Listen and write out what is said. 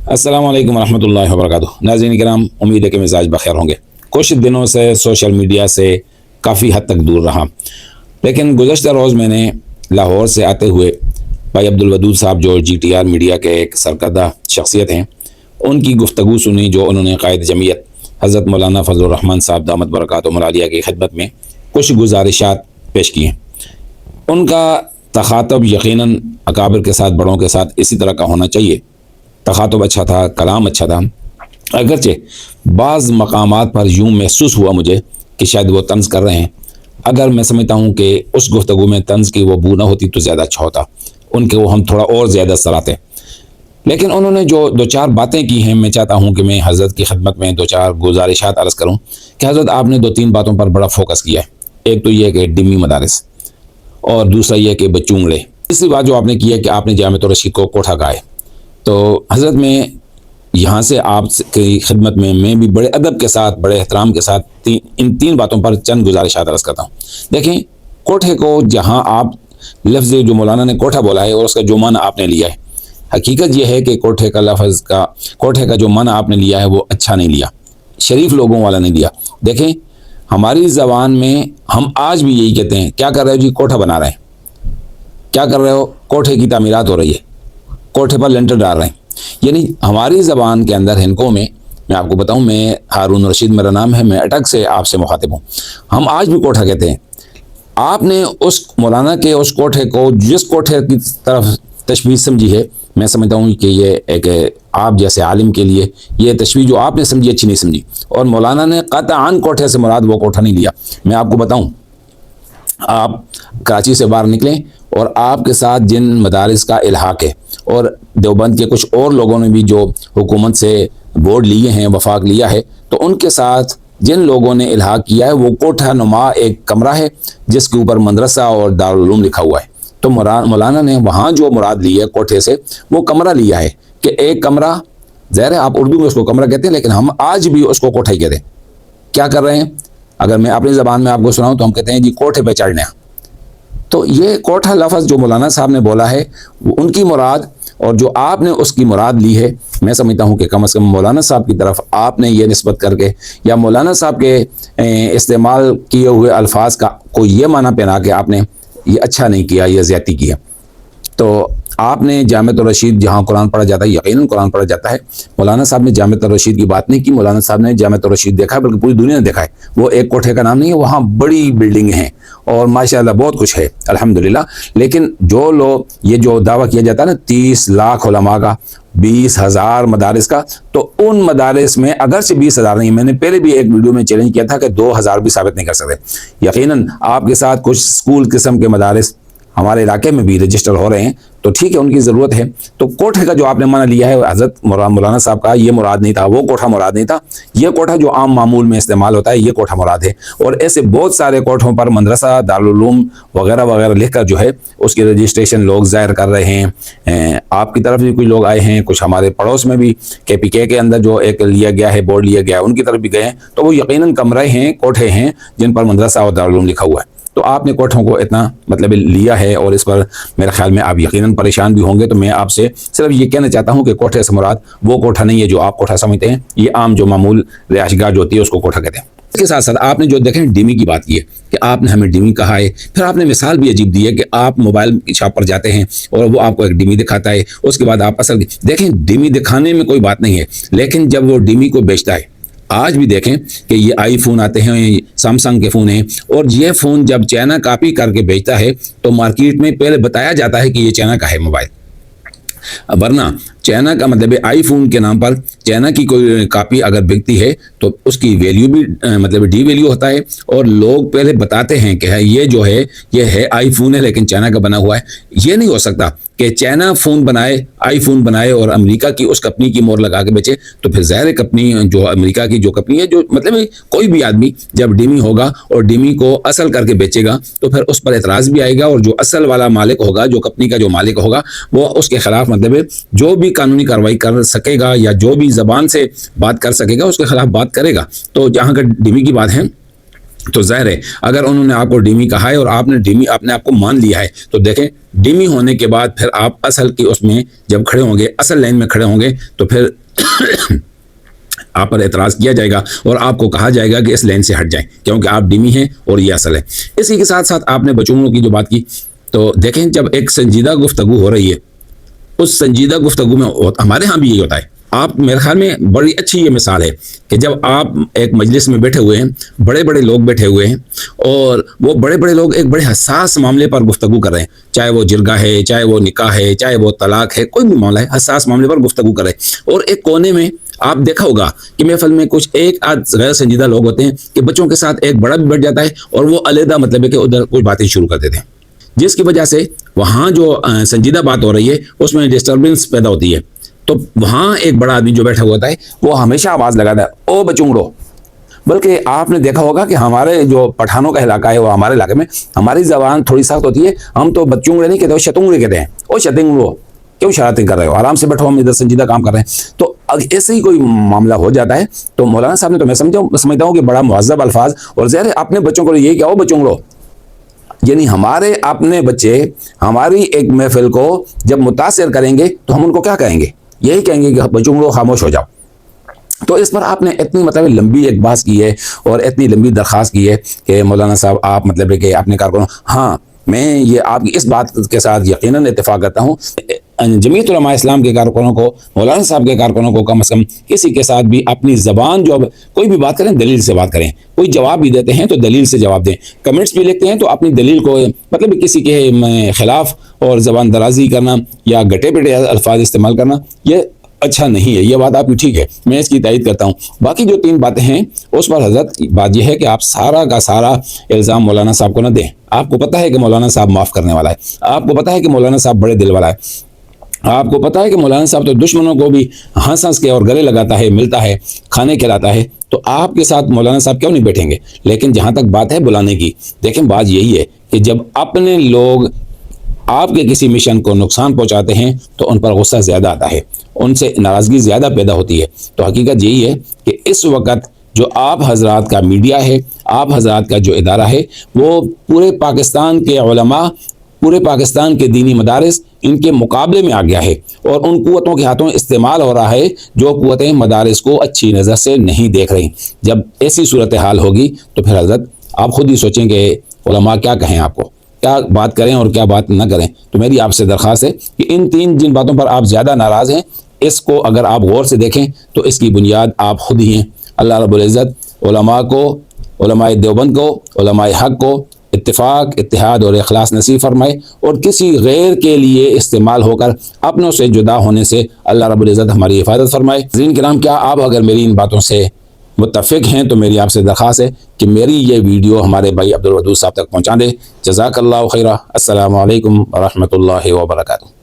السلام علیکم ورحمۃ اللہ وبرکاتہ۔ ناظرین کرام، امید ہے کہ مزاج بخیر ہوں گے۔ کچھ دنوں سے سوشل میڈیا سے کافی حد تک دور رہا، لیکن گزشتہ روز میں نے لاہور سے آتے ہوئے بھائی عبدالودود صاحب جو جی ٹی آر میڈیا کے ایک سرکردہ شخصیت ہیں، ان کی گفتگو سنی جو انہوں نے قائد جمعیت حضرت مولانا فضل الرحمن صاحب دامت برکاتہم العالیہ کی خدمت میں کچھ گزارشات پیش کی ہیں۔ ان کا تخاطب یقیناً اکابر کے ساتھ، بڑوں کے ساتھ اسی طرح کا ہونا چاہیے۔ تخاطب اچھا تھا، کلام اچھا تھا، اگرچہ بعض مقامات پر یوں محسوس ہوا مجھے کہ شاید وہ طنز کر رہے ہیں۔ اگر میں سمجھتا ہوں کہ اس گفتگو میں طنز کی وہ بو نہ ہوتی تو زیادہ اچھا ہوتا، ان کے وہ ہم تھوڑا اور زیادہ سراتے۔ لیکن انہوں نے جو دو چار باتیں کی ہیں، میں چاہتا ہوں کہ میں حضرت کی خدمت میں دو چار گزارشات عرض کروں کہ حضرت آپ نے دو تین باتوں پر بڑا فوکس کیا ہے۔ ایک تو یہ کہ ڈمی مدارس، اور دوسرا یہ کہ بچونگڑے۔ تیسری بات جو آپ نے کی ہے کہ آپ نے جامعۃ الرشید کو کوٹھا کہا ہے۔ تو حضرت میں یہاں سے آپ کی خدمت میں بھی بڑے ادب کے ساتھ، بڑے احترام کے ساتھ ان تین باتوں پر چند گزارشات عرض کرتا ہوں۔ دیکھیں، کوٹھے کو جہاں آپ لفظ جو مولانا نے کوٹھا بولا ہے اور اس کا جو معنی آپ نے لیا ہے، حقیقت یہ ہے کہ کوٹھے کا لفظ کا، کوٹھے کا جو معنی آپ نے لیا ہے وہ اچھا نہیں لیا، شریف لوگوں والا نہیں لیا۔ دیکھیں، ہماری زبان میں ہم آج بھی یہی کہتے ہیں، کیا کر رہے ہو جی؟ کوٹھا بنا رہے ہیں۔ کیا کر رہے ہو؟ کوٹھے کی تعمیرات ہو رہی ہے، کوٹھے پر لنٹر ڈال رہے ہیں۔ یعنی ہماری زبان کے اندر ہندکوں میں آپ کو بتاؤں، میں ہارون رشید میرا نام ہے، میں اٹک سے آپ سے مخاطب ہوں، ہم آج بھی کوٹھا کہتے ہیں۔ آپ نے اس مولانا کے اس کوٹھے کو جس کوٹھے کی طرف تشبیہ سمجھی ہے، میں سمجھتا ہوں کہ یہ ایک آپ جیسے عالم کے لیے یہ تشبیہ جو آپ نے سمجھی اچھی نہیں سمجھی، اور مولانا نے قطعاً کوٹھے سے مراد وہ کوٹھا نہیں لیا۔ میں آپ کو بتاؤں، آپ کراچی سے باہر نکلیں اور آپ کے ساتھ جن مدارس کا الحاق ہے، اور دیوبند کے کچھ اور لوگوں نے بھی جو حکومت سے بورڈ لیے ہیں، وفاق لیا ہے، تو ان کے ساتھ جن لوگوں نے الحاق کیا ہے وہ کوٹھا نما ایک کمرہ ہے جس کے اوپر مدرسہ اور دارالعلوم لکھا ہوا ہے۔ تو مولانا نے وہاں جو مراد لی ہے کوٹھے سے، وہ کمرہ لیا ہے کہ ایک کمرہ، ظاہر ہے آپ اردو میں اس کو کمرہ کہتے ہیں، لیکن ہم آج بھی اس کو کوٹھا ہی کہتے ہیں۔ کیا کر رہے ہیں؟ اگر میں اپنی زبان میں آپ کو سناؤں تو ہم کہتے ہیں جی کوٹھے پہ چڑھنا۔ تو یہ کوٹھا لفظ جو مولانا صاحب نے بولا ہے وہ ان کی مراد، اور جو آپ نے اس کی مراد لی ہے، میں سمجھتا ہوں کہ کم از کم مولانا صاحب کی طرف آپ نے یہ نسبت کر کے یا مولانا صاحب کے استعمال کیے ہوئے الفاظ کا کوئی یہ معنی پہنا کہ آپ نے یہ اچھا نہیں کیا، یہ زیادتی کیا۔ تو آپ نے جامعۃ الرشید جہاں قرآن پڑھا جاتا ہے، یقیناً قرآن پڑھا جاتا ہے، مولانا صاحب نے جامعۃ الرشید کی بات نہیں کی، مولانا صاحب نے جامعۃ الرشید دیکھا ہے، بلکہ پوری دنیا نے دیکھا ہے۔ وہ ایک کوٹھے کا نام نہیں ہے، وہاں بڑی بلڈنگ ہیں اور ماشاءاللہ بہت کچھ ہے الحمدللہ۔ لیکن جو لوگ یہ جو دعویٰ کیا جاتا ہے نا 30 لاکھ علماء کا، 20,000 مدارس کا، تو ان مدارس میں اگرچہ 20,000 نہیں، میں نے پہلے بھی ایک ویڈیو میں چیلنج کیا تھا کہ 2,000 بھی ثابت نہیں کر سکتے۔ یقیناً آپ کے ساتھ کچھ اسکول قسم کے مدارس ہمارے علاقے میں بھی رجسٹر ہو رہے ہیں، تو ٹھیک ہے، ان کی ضرورت ہے۔ تو کوٹھے کا جو آپ نے معنی لیا ہے حضرت مولانا صاحب کا، یہ مراد نہیں تھا، وہ کوٹھا مراد نہیں تھا۔ یہ کوٹھا جو عام معمول میں استعمال ہوتا ہے، یہ کوٹھا مراد ہے۔ اور ایسے بہت سارے کوٹھوں پر مدرسہ، دارالعلوم وغیرہ وغیرہ لکھ کر جو ہے اس کی رجسٹریشن لوگ ظاہر کر رہے ہیں۔ آپ کی طرف بھی کچھ لوگ آئے ہیں، کچھ ہمارے پڑوس میں بھی KPK کے اندر جو ایک لیا گیا ہے، بورڈ لیا گیا ہے، ان کی طرف بھی گئے ہیں، تو وہ یقیناً کمرے ہیں، کوٹھے ہیں جن پر مدرسہ اور دارالعلوم لکھا ہوا ہے۔ تو آپ نے کوٹھوں کو اتنا مطلب لیا ہے، اور اس پر میرے خیال میں آپ یقیناً پریشان بھی ہوں گے۔ تو میں آپ سے صرف یہ کہنا چاہتا ہوں کہ کوٹھے سے مراد وہ کوٹھا نہیں ہے جو آپ کوٹھا سمجھتے ہیں، یہ عام جو معمول رہائش گاہ جو ہوتی ہے اس کو کوٹھا کہتے ہیں۔ اس کے ساتھ ساتھ آپ نے جو دیکھیں ڈمی کی بات کی ہے کہ آپ نے ہمیں ڈمی کہا ہے، پھر آپ نے مثال بھی عجیب دی ہے کہ آپ موبائل کی شاپ پر جاتے ہیں اور وہ آپ کو ایک ڈمی دکھاتا ہے، اس کے بعد آپ اصل دیکھیں۔ ڈمی دکھانے میں کوئی بات نہیں ہے، لیکن جب وہ ڈمی کو بیچتا ہے، آج بھی دیکھیں کہ یہ آئی فون آتے ہیں، سیمسنگ کے فون ہیں، اور یہ فون جب چائنا کاپی کر کے بیچتا ہے تو مارکیٹ میں پہلے بتایا جاتا ہے کہ یہ چائنا کا ہے موبائل، ورنہ چائنا کا مطلب آئی فون کے نام پر چائنا کی کوئی کاپی اگر بکتی ہے تو اس کی ویلیو بھی مطلب ڈی ویلیو ہوتا ہے، اور لوگ پہلے بتاتے ہیں کہ یہ جو ہے یہ ہے آئی فون ہے لیکن چائنا کا بنا ہوا ہے۔ یہ نہیں ہو سکتا کہ چائنا فون بنائے، آئی فون بنائے اور امریکہ کی اس کمپنی کی مور لگا کے بیچے، تو پھر ظاہر کمپنی جو امریکہ کی جو کمپنی ہے، جو مطلب کوئی بھی آدمی جب ڈیمی ہوگا اور ڈیمی کو اصل کر کے بیچے گا تو پھر اس پر اعتراض بھی آئے گا، اور جو اصل والا مالک ہوگا، جو کمپنی کا جو مالک ہوگا، وہ اس کے خلاف مطلب جو بھی قانونی کارروائی کر سکے گا یا جو بھی زبان سے بات کر سکے گا اس کے خلاف بات کرے گا۔ تو جہاں کا ڈیمی کی بات ہے، تو ظاہر ہے اگر انہوں نے آپ کو ڈیمی کہا ہے اور آپ نے ڈیمی اپنے آپ کو مان لیا ہے تو دیکھیں ڈیمی ہونے کے بعد پھر آپ اصل کی اس میں جب کھڑے ہوں گے، اصل لائن میں کھڑے ہوں گے، تو پھر آپ پر اعتراض کیا جائے گا اور آپ کو کہا جائے گا کہ اس لائن سے ہٹ جائیں کیونکہ آپ ڈیمی ہیں اور یہ اصل ہے۔ اسی کے ساتھ ساتھ آپ نے بچوں کی جو بات کی، تو دیکھیں جب ایک سنجیدہ گفتگو ہو رہی ہے، اس سنجیدہ گفتگو میں ہمارے ہاں بھی یہی ہوتا ہے۔ آپ میرے خیال میں بڑی اچھی یہ مثال ہے کہ جب آپ ایک مجلس میں بیٹھے ہوئے ہیں، بڑے بڑے لوگ بیٹھے ہوئے ہیں، اور وہ بڑے بڑے لوگ ایک بڑے حساس معاملے پر گفتگو کر رہے ہیں، چاہے وہ جرگہ ہے، چاہے وہ نکاح ہے، چاہے وہ طلاق ہے، کوئی بھی معاملہ ہے، حساس معاملے پر گفتگو کر رہے ہیں، اور ایک کونے میں آپ دیکھا ہوگا کہ محفل میں کچھ ایک آدھ غیر سنجیدہ لوگ ہوتے ہیں کہ بچوں کے ساتھ ایک بڑا بھی بیٹھ جاتا ہے اور وہ علیحدہ مطلب ہے کہ ادھر کچھ باتیں شروع کر دیتے ہیں، جس کی وجہ سے وہاں جو سنجیدہ بات ہو رہی ہے اس میں ڈسٹربنس پیدا ہوتی ہے۔ تو وہاں ایک بڑا آدمی جو بیٹھا ہوا ہوتا ہے وہ ہمیشہ آواز لگاتا ہے، او بچونگڑو۔ بلکہ آپ نے دیکھا ہوگا کہ ہمارے جو پٹھانوں کا علاقہ ہے وہ ہمارے علاقے میں ہماری زبان تھوڑی سخت ہوتی ہے، ہم تو بچونگڑے نہیں کہتے، وہ شتونگڑے کہتے ہیں، او شتونگڑو، کیوں شرارتیں کر رہے ہو، آرام سے بیٹھو، ہم ادھر سنجیدہ کام کر رہے ہیں۔ تو ایسے ہی کوئی معاملہ ہو جاتا ہے تو مولانا صاحب نے تو میں سمجھتا ہوں کہ بڑا مہذب الفاظ، اور ظاہر ہے اپنے بچوں کو یہی کیا او بچونگڑو، یعنی ہمارے اپنے بچے ہماری ایک محفل کو جب متاثر کریں گے تو ہم ان کو کیا کہیں گے، یہی کہیں گے کہ بچوں خاموش ہو جاؤ۔ تو اس پر آپ نے اتنی مطلب لمبی ایک بحث کی ہے اور اتنی لمبی درخواست کی ہے کہ مولانا صاحب آپ مطلب ہے کہ اپنے کارکنوں، ہاں میں یہ آپ کی اس بات کے ساتھ یقیناً اتفاق کرتا ہوں، جمعیت علماء اسلام کے کارکنوں کو، مولانا صاحب کے کارکنوں کو کم از کم کسی کے ساتھ بھی اپنی زبان جو کوئی بھی بات کریں دلیل سے بات کریں، کوئی جواب بھی دیتے ہیں تو دلیل سے جواب دیں، کمنٹس بھی لکھتے ہیں تو اپنی دلیل کو مطلب کسی کے خلاف اور زبان درازی کرنا یا گٹے پٹے الفاظ استعمال کرنا یہ اچھا نہیں ہے۔ یہ بات آپ کی ٹھیک ہے، میں اس کی تائید کرتا ہوں۔ باقی جو 3 باتیں ہیں اس پر حضرت بات یہ ہے کہ آپ سارا کا سارا الزام مولانا صاحب کو نہ دیں۔ آپ کو پتہ ہے کہ مولانا صاحب معاف کرنے والا ہے، آپ کو پتہ ہے کہ مولانا صاحب بڑے دل والا ہے، آپ کو پتہ ہے کہ مولانا صاحب تو دشمنوں کو بھی ہنس ہنس کے اور گلے لگاتا ہے، ملتا ہے، کھانے کھلاتا ہے، تو آپ کے ساتھ مولانا صاحب کیوں نہیں بیٹھیں گے؟ لیکن جہاں تک بات ہے بلانے کی، دیکھیں بات یہی ہے کہ جب اپنے لوگ آپ کے کسی مشن کو نقصان پہنچاتے ہیں تو ان پر غصہ زیادہ آتا ہے، ان سے ناراضگی زیادہ پیدا ہوتی ہے۔ تو حقیقت یہی ہے کہ اس وقت جو آپ حضرات کا میڈیا ہے، آپ حضرات کا جو ادارہ ہے، وہ پورے پاکستان کے علماء، پورے پاکستان کے دینی مدارس ان کے مقابلے میں آ گیا ہے، اور ان قوتوں کے ہاتھوں استعمال ہو رہا ہے جو قوتیں مدارس کو اچھی نظر سے نہیں دیکھ رہی۔ جب ایسی صورتحال ہوگی تو پھر حضرت آپ خود ہی سوچیں کہ علماء کیا کہیں، آپ کو کیا بات کریں اور کیا بات نہ کریں۔ تو میری آپ سے درخواست ہے کہ ان 3 جن باتوں پر آپ زیادہ ناراض ہیں، اس کو اگر آپ غور سے دیکھیں تو اس کی بنیاد آپ خود ہی ہیں۔ اللہ رب العزت علماء کو، علماء دیوبند کو، علماء حق کو اتفاق، اتحاد اور اخلاص نصیب فرمائے، اور کسی غیر کے لیے استعمال ہو کر اپنوں سے جدا ہونے سے اللہ رب العزت ہماری حفاظت فرمائے۔ ناظرین کرام، کیا آپ اگر میری ان باتوں سے متفق ہیں تو میری آپ سے درخواست ہے کہ میری یہ ویڈیو ہمارے بھائی عبدالودود صاحب تک پہنچا دیں۔ جزاک اللہ خیرہ۔ السلام علیکم ورحمۃ اللہ وبرکاتہ۔